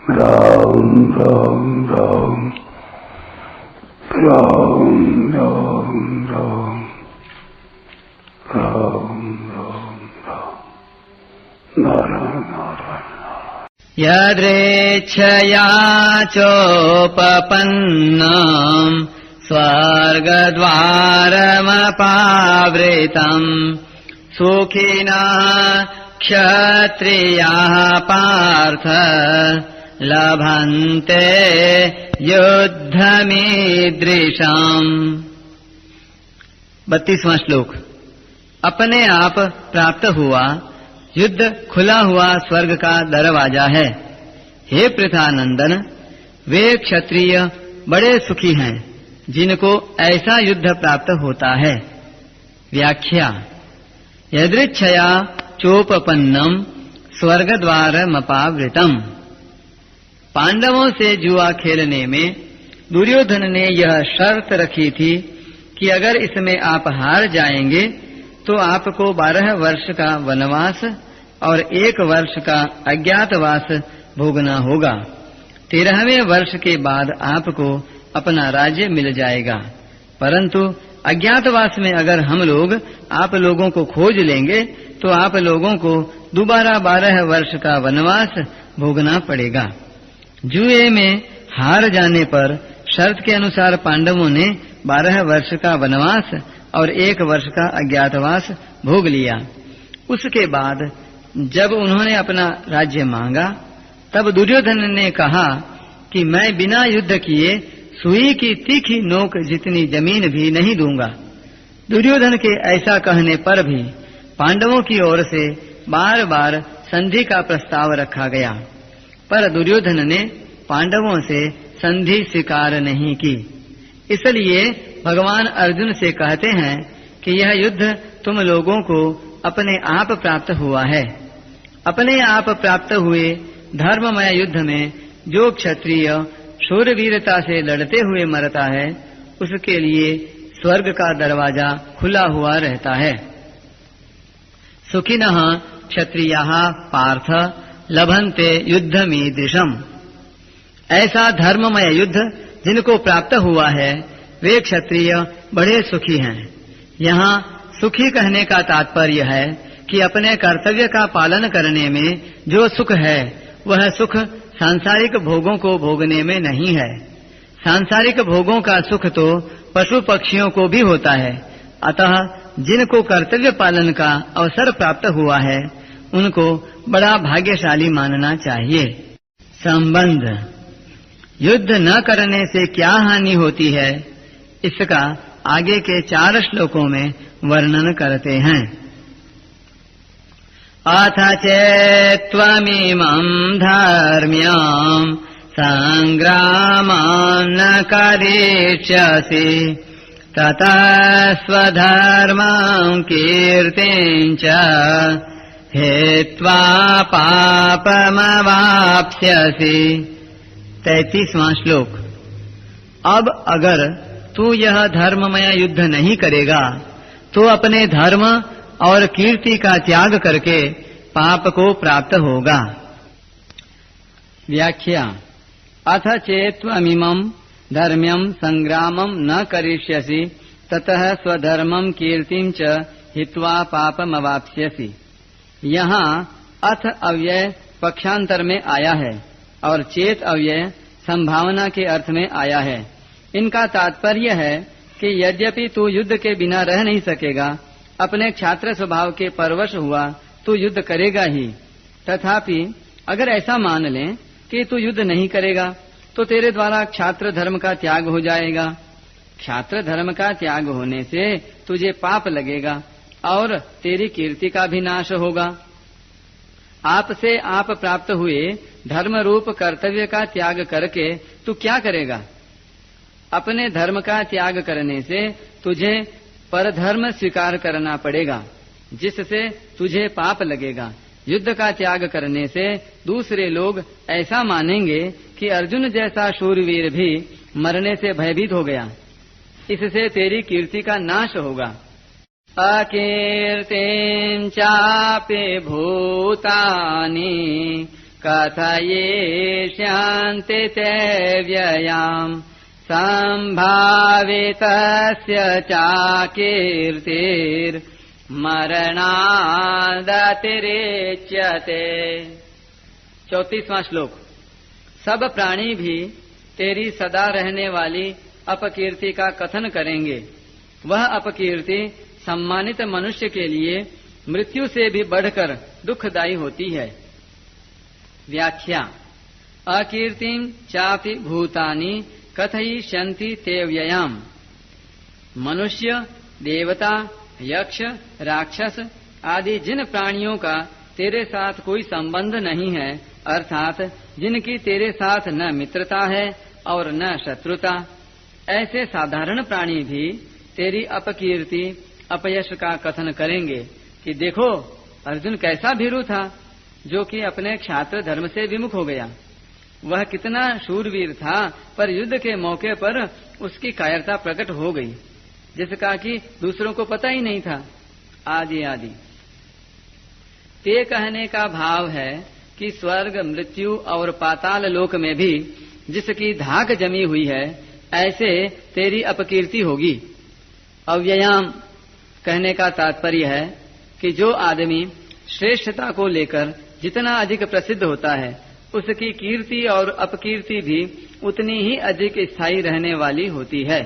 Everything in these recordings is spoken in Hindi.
राम राम राम राम राम राम राम राम राम नारायण नारायण यदृच्छया चोपपन्नम् स्वर्गद्वारमपावृतम् सुखिनः क्षत्रियाः पार्थ लभन्ते युद्धमीदृशम्। 32वां श्लोक। अपने आप प्राप्त हुआ युद्ध खुला हुआ स्वर्ग का दरवाजा है। हे पृथानंदन, वे क्षत्रिय बड़े सुखी हैं जिनको ऐसा युद्ध प्राप्त होता है। व्याख्या। यदृच्छया चोपपन्नम स्वर्गद्वारमपावृतम्। पांडवों से जुआ खेलने में दुर्योधन ने यह शर्त रखी थी कि अगर इसमें आप हार जाएंगे तो आपको 12 वर्ष का वनवास और 1 वर्ष का अज्ञातवास भोगना होगा। 13वें वर्ष के बाद आपको अपना राज्य मिल जाएगा, परंतु अज्ञातवास में अगर हम लोग आप लोगों को खोज लेंगे तो आप लोगों को दोबारा 12 वर्ष का वनवास भोगना पड़ेगा। जुए में हार जाने पर शर्त के अनुसार पांडवों ने 12 वर्ष का वनवास और 1 वर्ष का अज्ञातवास भोग लिया। उसके बाद जब उन्होंने अपना राज्य मांगा तब दुर्योधन ने कहा कि मैं बिना युद्ध किए सुई की तीखी नोक जितनी जमीन भी नहीं दूंगा। दुर्योधन के ऐसा कहने पर भी पांडवों की ओर से बार बार संधि का प्रस्ताव रखा गया, पर दुर्योधन ने पांडवों से संधि स्वीकार नहीं की। इसलिए भगवान अर्जुन से कहते हैं कि यह युद्ध तुम लोगों को अपने आप प्राप्त हुआ है। अपने आप प्राप्त हुए धर्ममय युद्ध में जो क्षत्रिय शूरवीरता से लड़ते हुए मरता है उसके लिए स्वर्ग का दरवाजा खुला हुआ रहता है। सुखिनः क्षत्रियाः पार्थ लभन्ते युद्धमीदृशम्। ऐसा धर्ममय युद्ध जिनको प्राप्त हुआ है वे क्षत्रिय बड़े सुखी हैं। यहाँ सुखी कहने का तात्पर्य है कि अपने कर्तव्य का पालन करने में जो सुख है वह सुख सांसारिक भोगों को भोगने में नहीं है। सांसारिक भोगों का सुख तो पशु पक्षियों को भी होता है, अतः जिनको कर्तव्य पालन का अवसर प्राप्त हुआ है उनको बड़ा भाग्यशाली मानना चाहिए। संबंध। युद्ध न करने से क्या हानि होती है इसका आगे के 4 श्लोकों में वर्णन करते हैं। अथ चेत्त्वमिमं धर्म्यं संग्रामं न करिष्यसि ततः स्वधर्मं कीर्तिं च हित्वा पापमवाप्स्यसि। 33वां श्लोक। अब अगर तू यह धर्ममय युद्ध नहीं करेगा तो अपने धर्म और कीर्ति का त्याग करके पाप को प्राप्त होगा। व्याख्या। अथ चेत्त्वमिमं धर्म्यं संग्रामं न करिष्यसि ततः स्वधर्मं कीर्तिं च हित्वा पापमवाप्स्यसि। यहाँ अथ अव्यय पक्षांतर में आया है और चेत अव्यय संभावना के अर्थ में आया है। इनका तात्पर्य है कि यद्यपि तू युद्ध के बिना रह नहीं सकेगा, अपने छात्र स्वभाव के परवश हुआ तू युद्ध करेगा ही। तथापि अगर ऐसा मान लें कि तू युद्ध नहीं करेगा तो तेरे द्वारा छात्र धर्म का त्याग हो जाएगा। छात्र धर्म का त्याग होने से तुझे पाप लगेगा और तेरी कीर्ति का भी नाश होगा। आपसे आप प्राप्त हुए धर्म रूप कर्तव्य का त्याग करके तू क्या करेगा? अपने धर्म का त्याग करने से तुझे परधर्म स्वीकार करना पड़ेगा, जिससे तुझे पाप लगेगा। युद्ध का त्याग करने से दूसरे लोग ऐसा मानेंगे कि अर्जुन जैसा शूरवीर भी मरने से भयभीत हो गया। इससे तेरी कीर्ति का नाश होगा। अकीर्तिं चापि भूतानि कथयिष्यन्ति ते व्ययाम् सम्भावितस्य चाकीर्तिर्मरणादतिरिच्यते। 34वां श्लोक। सब प्राणी भी तेरी सदा रहने वाली अपकीर्ति का कथन करेंगे। वह अपकीर्ति सम्मानित मनुष्य के लिए मृत्यु से भी बढ़कर दुखदायी होती है। व्याख्या। अकीर्तिं चापि भूतानि कथयिष्यन्ति ते व्ययाम्। मनुष्य, देवता, यक्ष, राक्षस आदि जिन प्राणियों का तेरे साथ कोई संबंध नहीं है, अर्थात जिनकी तेरे साथ न मित्रता है और न शत्रुता, ऐसे साधारण प्राणी भी तेरी अपकीर्ति, अपयश का कथन करेंगे कि देखो अर्जुन कैसा भीरू था जो कि अपने क्षात्र धर्म से विमुख हो गया। वह कितना शूरवीर था, पर युद्ध के मौके पर उसकी कायरता प्रकट हो गई, जिसका कि दूसरों को पता ही नहीं था, आदि आदि। ते कहने का भाव है कि स्वर्ग, मृत्यु और पाताल लोक में भी जिसकी धाक जमी हुई है, ऐसे तेरी अपकीर्ति होगी। अव्ययाम कहने का तात्पर्य है कि जो आदमी श्रेष्ठता को लेकर जितना अधिक प्रसिद्ध होता है, उसकी कीर्ति और अपकीर्ति भी उतनी ही अधिक स्थायी रहने वाली होती है।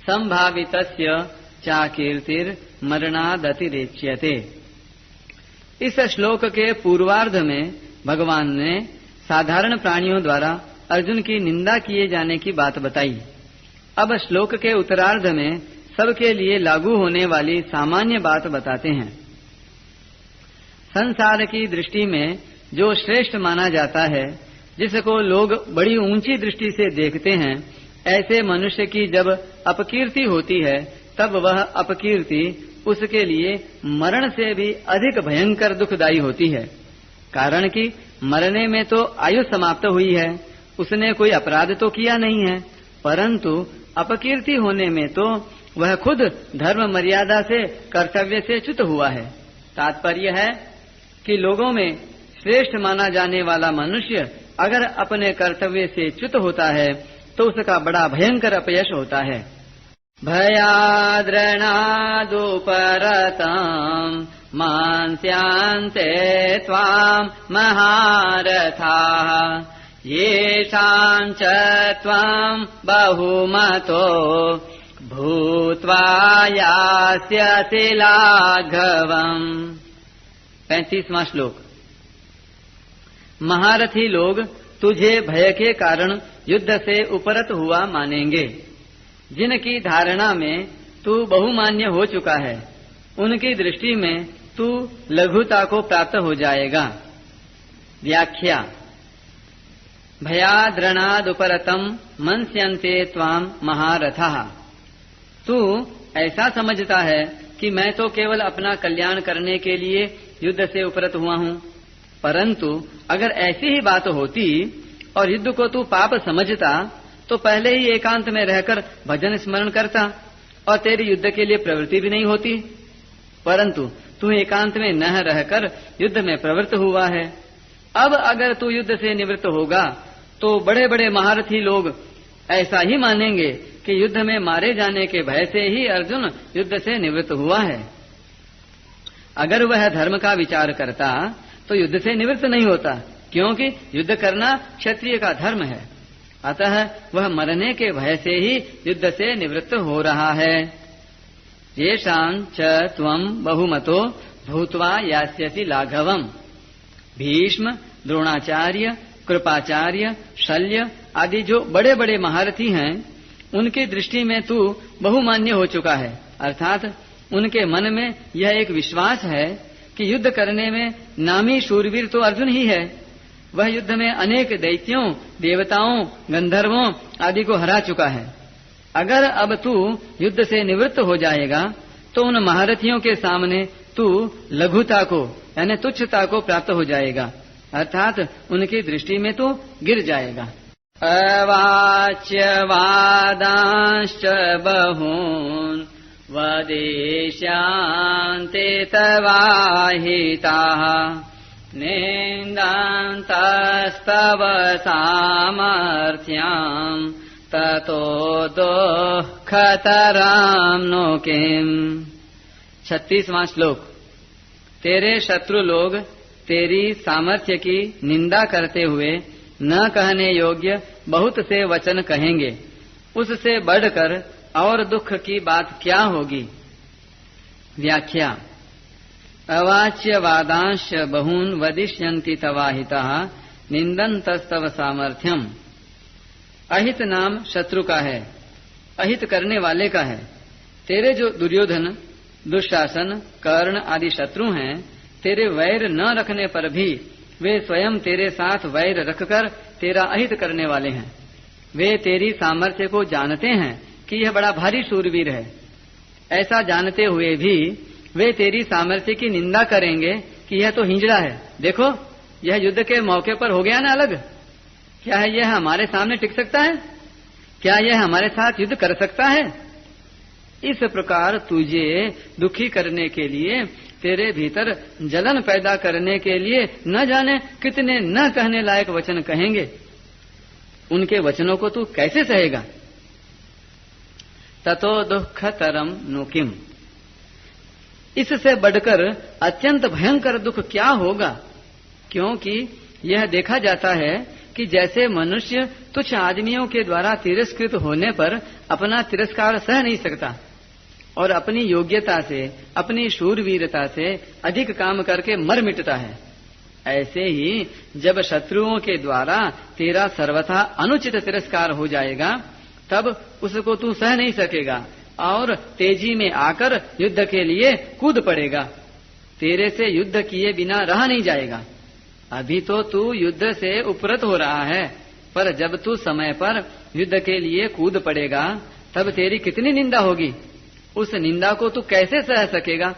संभावितस्य चाकीर्तिर्मरणादतिरेच्यते। इस श्लोक के पूर्वार्ध में भगवान ने साधारण प्राणियों द्वारा अर्जुन की निंदा किए जाने की बात बताई। अब श्लोक के उत्तरार्ध में सबके लिए लागू होने वाली सामान्य बात बताते हैं। संसार की दृष्टि में जो श्रेष्ठ माना जाता है, जिसको लोग बड़ी ऊंची दृष्टि से देखते हैं, ऐसे मनुष्य की जब अपकीर्ति होती है, तब वह अपकीर्ति उसके लिए मरण से भी अधिक भयंकर दुखदायी होती है। कारण कि मरने में तो आयु समाप्त हुई है, उसने कोई अपराध तो किया नहीं है, परंतु अपकीर्ति होने में तो वह खुद धर्म मर्यादा से, कर्तव्य से च्युत हुआ है। तात्पर्य है कि लोगों में श्रेष्ठ माना जाने वाला मनुष्य अगर अपने कर्तव्य से च्युत होता है तो उसका बड़ा भयंकर अपयश होता है। भयाद्रणादुपरतम् मान्स्यन्ते त्वाम् महारथाः येषाम् च त्वाम् बहुमतो भूत्वा यास्यसि लाघवम्। 35वां श्लोक। महारथी लोग तुझे भय के कारण युद्ध से उपरत हुआ मानेंगे। जिनकी धारणा में तू बहुमान्य हो चुका है, उनकी दृष्टि में तू लघुता को प्राप्त हो जाएगा। व्याख्या। भयाद्रणादुपरतम मन्स्यन्ते त्वाम् महारथः। तू ऐसा समझता है कि मैं तो केवल अपना कल्याण करने के लिए युद्ध से उपरत हुआ हूँ, परंतु अगर ऐसी ही बात होती और युद्ध को तू पाप समझता तो पहले ही एकांत में रहकर भजन स्मरण करता और तेरी युद्ध के लिए प्रवृत्ति भी नहीं होती। परंतु तू एकांत में न रहकर युद्ध में प्रवृत्त हुआ है। अब अगर तू युद्ध से निवृत्त होगा तो बड़े बड़े महारथी लोग ऐसा ही मानेंगे कि युद्ध में मारे जाने के भय से ही अर्जुन युद्ध से निवृत्त हुआ है। अगर वह धर्म का विचार करता तो युद्ध से निवृत्त नहीं होता, क्योंकि युद्ध करना क्षत्रिय का धर्म है। अतः वह मरने के भय से ही युद्ध से निवृत्त हो रहा है। येषां च त्वम् बहुमतो भूत्वा यास्यसि लाघवम्। भीष्म, द्रोणाचार्य, कृपाचार्य, शल्य आदि जो बड़े बड़े महारथी हैं, उनकी दृष्टि में तू बहुमान्य हो चुका है। अर्थात उनके मन में यह एक विश्वास है कि युद्ध करने में नामी शूरवीर तो अर्जुन ही है। वह युद्ध में अनेक दैत्यों, देवताओं, गंधर्वों आदि को हरा चुका है। अगर अब तू युद्ध से निवृत्त हो जाएगा तो उन महारथियों के सामने तू लघुता को यानी तुच्छता को प्राप्त हो जाएगा, अर्थात उनकी दृष्टि में तू गिर जाएगा। अवाच्य वादांश्च बहून् वदिष्यान्ते तवाहिताः निन्दान्तस्तव सामर्थ्यम् ततो दुःखतरां नो किम्। 36वां श्लोक। तेरे शत्रु लोग तेरी सामर्थ्य की निंदा करते हुए न कहने योग्य बहुत से वचन कहेंगे, उससे बढ़कर और दुख की बात क्या होगी। व्याख्या। अवाच्य वादांश बहून वदिष्यन्ति तवाहितः निंदन्तस्तव सामर्थ्यम। अहित नाम शत्रु का है, अहित करने वाले का है। तेरे जो दुर्योधन, दुशासन, कर्ण आदि शत्रु हैं, तेरे वैर न रखने पर भी वे स्वयं तेरे साथ वैर रखकर तेरा अहित करने वाले हैं। वे तेरी सामर्थ्य को जानते हैं कि यह बड़ा भारी शूरवीर है। ऐसा जानते हुए भी वे तेरी सामर्थ्य की निंदा करेंगे कि यह तो हिंजड़ा है। देखो, यह युद्ध के मौके पर हो गया ना अलग। क्या है यह हमारे सामने टिक सकता है? क्या यह हमारे साथ युद्ध कर सकता है? इस प्रकार तुझे दुखी करने के लिए, तेरे भीतर जलन पैदा करने के लिए न जाने कितने न कहने लायक वचन कहेंगे। उनके वचनों को तू कैसे सहेगा। ततो दुःखतरं नु किम्। इससे बढ़कर अत्यंत भयंकर दुख क्या होगा, क्योंकि यह देखा जाता है कि जैसे मनुष्य तुच्छ आदमियों के द्वारा तिरस्कृत होने पर अपना तिरस्कार सह नहीं सकता और अपनी योग्यता से, अपनी शूरवीरता से अधिक काम करके मर मिटता है, ऐसे ही जब शत्रुओं के द्वारा तेरा सर्वथा अनुचित तिरस्कार हो जाएगा, तब उसको तू सह नहीं सकेगा और तेजी में आकर युद्ध के लिए कूद पड़ेगा। तेरे से युद्ध किए बिना रहा नहीं जाएगा। अभी तो तू युद्ध से उपरत हो रहा है, पर जब तू समय पर युद्ध के लिए कूद पड़ेगा, तब तेरी कितनी निंदा होगी। उस निंदा को तू कैसे सह सकेगा।